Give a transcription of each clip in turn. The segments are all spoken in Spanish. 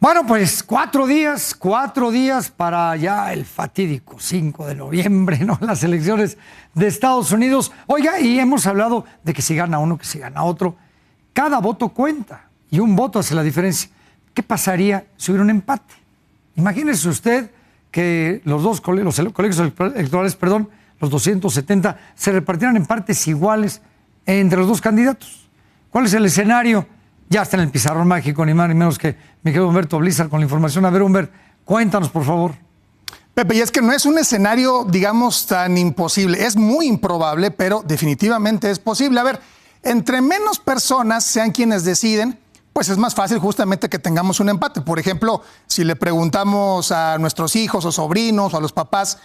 Bueno, pues 4 días para ya el fatídico 5 de noviembre, ¿no? Las elecciones de Estados Unidos. Oiga, y hemos hablado de que si gana uno, que si gana otro. Cada voto cuenta y un voto hace la diferencia. ¿Qué pasaría si hubiera un empate? Imagínese usted que los colegios electorales, los 270, se repartieran en partes iguales entre los dos candidatos. ¿Cuál es el escenario? Ya está en el pizarrón mágico, ni más ni menos que mi querido Humberto Blizzard con la información. A ver, Humberto, cuéntanos, por favor. Pepe, y es que no es un escenario, digamos, tan imposible. Es muy improbable, pero definitivamente es posible. A ver, entre menos personas sean quienes deciden, pues es más fácil justamente que tengamos un empate. Por ejemplo, si le preguntamos a nuestros hijos o sobrinos o a los papás,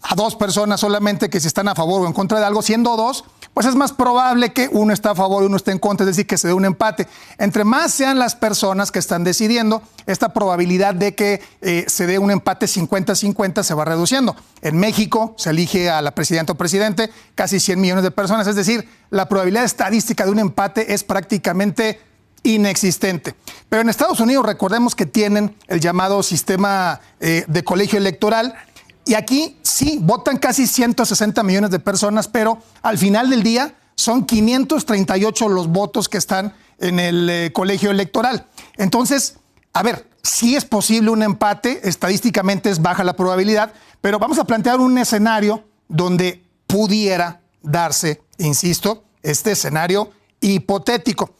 a 2 personas solamente que si están a favor o en contra de algo, siendo 2, pues es más probable que uno esté a favor y uno esté en contra, es decir, que se dé un empate. Entre más sean las personas que están decidiendo, esta probabilidad de que se dé un empate 50-50 se va reduciendo. En México se elige a la presidenta o presidente, casi 100 millones de personas, es decir, la probabilidad estadística de un empate es prácticamente inexistente. Pero en Estados Unidos recordemos que tienen el llamado sistema de colegio electoral. Y aquí sí, votan casi 160 millones de personas, pero al final del día son 538 los votos que están en el colegio electoral. Entonces, a ver, sí es posible un empate, estadísticamente es baja la probabilidad, pero vamos a plantear un escenario donde pudiera darse, insisto, este escenario hipotético.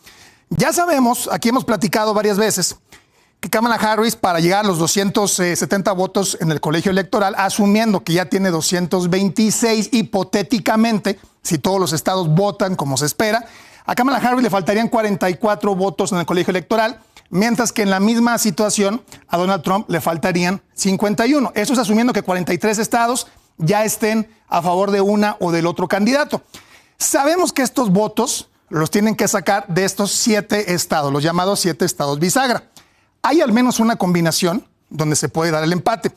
Ya sabemos, aquí hemos platicado varias veces, que Kamala Harris, para llegar a los 270 votos en el colegio electoral, asumiendo que ya tiene 226 hipotéticamente, si todos los estados votan como se espera, a Kamala Harris le faltarían 44 votos en el colegio electoral, mientras que en la misma situación a Donald Trump le faltarían 51. Eso es asumiendo que 43 estados ya estén a favor de una o del otro candidato. Sabemos que estos votos los tienen que sacar de estos 7 estados, los llamados 7 estados bisagra. Hay al menos una combinación donde se puede dar el empate.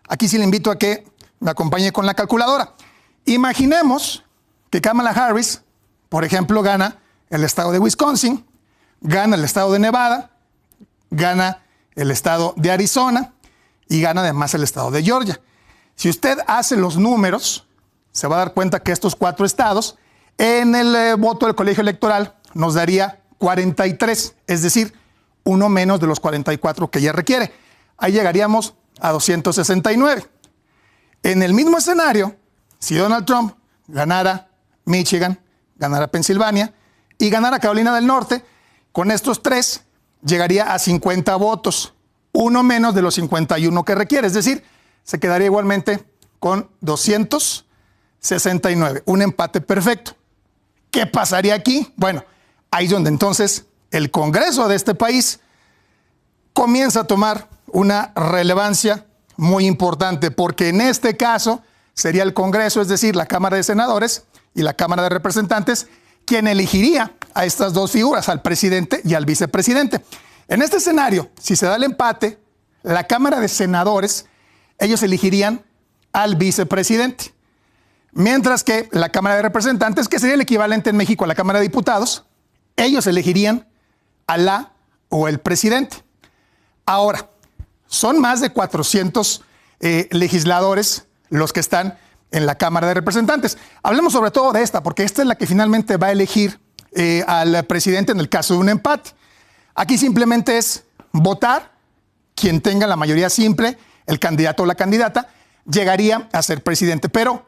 Aquí sí le invito a que me acompañe con la calculadora. Imaginemos que Kamala Harris, por ejemplo, gana el estado de Wisconsin, gana el estado de Nevada, gana el estado de Arizona y gana además el estado de Georgia. Si usted hace los números, se va a dar cuenta que estos 4 estados en el voto del colegio electoral nos daría 43, es decir, uno menos de los 44 que ella requiere. Ahí llegaríamos a 269. En el mismo escenario, si Donald Trump ganara Michigan, ganara Pensilvania y ganara Carolina del Norte, con estos 3 llegaría a 50 votos, uno menos de los 51 que requiere. Es decir, se quedaría igualmente con 269, un empate perfecto. ¿Qué pasaría aquí? Bueno, ahí es donde entonces el Congreso de este país comienza a tomar una relevancia muy importante, porque en este caso sería el Congreso, es decir, la Cámara de Senadores y la Cámara de Representantes, quien elegiría a estas 2 figuras, al presidente y al vicepresidente. En este escenario, si se da el empate, la Cámara de Senadores, ellos elegirían al vicepresidente, mientras que la Cámara de Representantes, que sería el equivalente en México a la Cámara de Diputados, ellos elegirían a la o el presidente. Ahora, son más de 400 legisladores los que están en la Cámara de Representantes. Hablemos sobre todo de esta, porque esta es la que finalmente va a elegir al presidente en el caso de un empate. Aquí simplemente es votar, quien tenga la mayoría simple, el candidato o la candidata, llegaría a ser presidente. Pero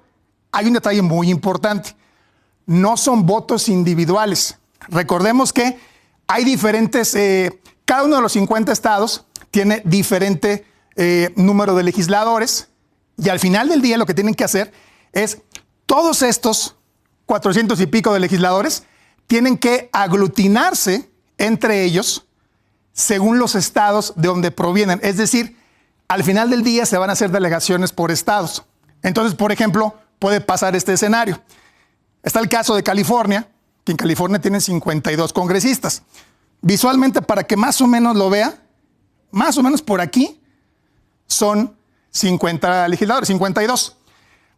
hay un detalle muy importante, no son votos individuales. Recordemos que hay diferentes, cada uno de los 50 estados tiene diferente número de legisladores y al final del día lo que tienen que hacer es todos estos 400 y pico de legisladores tienen que aglutinarse entre ellos según los estados de donde provienen. Es decir, al final del día se van a hacer delegaciones por estados. Entonces, por ejemplo, puede pasar este escenario. Está el caso de California, que en California tienen 52 congresistas. Visualmente, para que más o menos lo vea, más o menos por aquí son 50 legisladores, 52.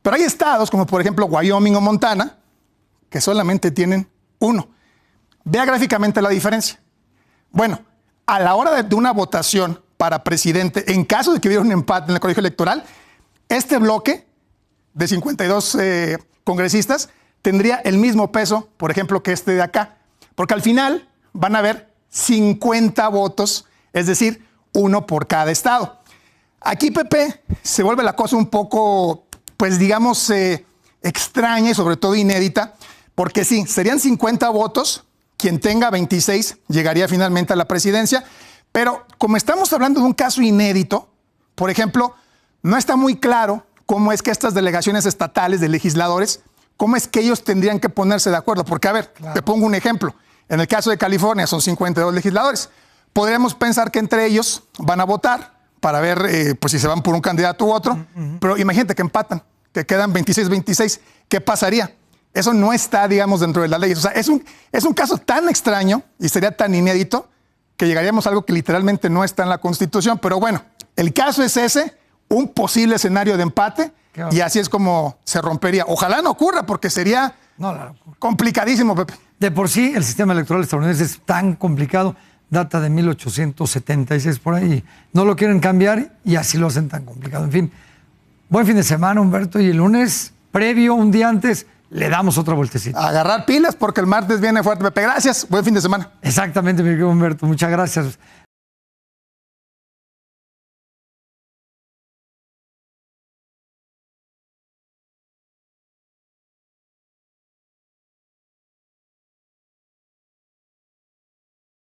Pero hay estados como por ejemplo Wyoming o Montana que solamente tienen 1. Vea gráficamente la diferencia. Bueno, a la hora de una votación para presidente, en caso de que hubiera un empate en el colegio electoral, este bloque de 52 congresistas tendría el mismo peso, por ejemplo, que este de acá. Porque al final van a haber 50 votos, es decir, uno por cada estado. Aquí, Pepe, se vuelve la cosa un poco, pues digamos, extraña y sobre todo inédita, porque sí, serían 50 votos, quien tenga 26 llegaría finalmente a la presidencia, pero como estamos hablando de un caso inédito, por ejemplo, no está muy claro cómo es que estas delegaciones estatales de legisladores, cómo es que ellos tendrían que ponerse de acuerdo, porque a ver, te pongo un ejemplo, en el caso de California son 52 legisladores, podríamos pensar que entre ellos van a votar para ver pues si se van por un candidato u otro, pero imagínate que empatan, que quedan 26-26, ¿qué pasaría? Eso no está, digamos, dentro de las leyes. O sea, es un caso tan extraño y sería tan inédito que llegaríamos a algo que literalmente no está en la Constitución. Pero bueno, el caso es ese, un posible escenario de empate, y así es como se rompería. Ojalá no ocurra, porque sería complicadísimo, Pepe. De por sí, el sistema electoral estadounidense es tan complicado, data de 1876 por ahí. No lo quieren cambiar y así lo hacen tan complicado. En fin, buen fin de semana, Humberto, y el lunes, previo, un día antes, le damos otra vueltecita. Agarrar pilas porque el martes viene fuerte, Pepe. Gracias, buen fin de semana. Exactamente, mi querido Humberto, muchas gracias.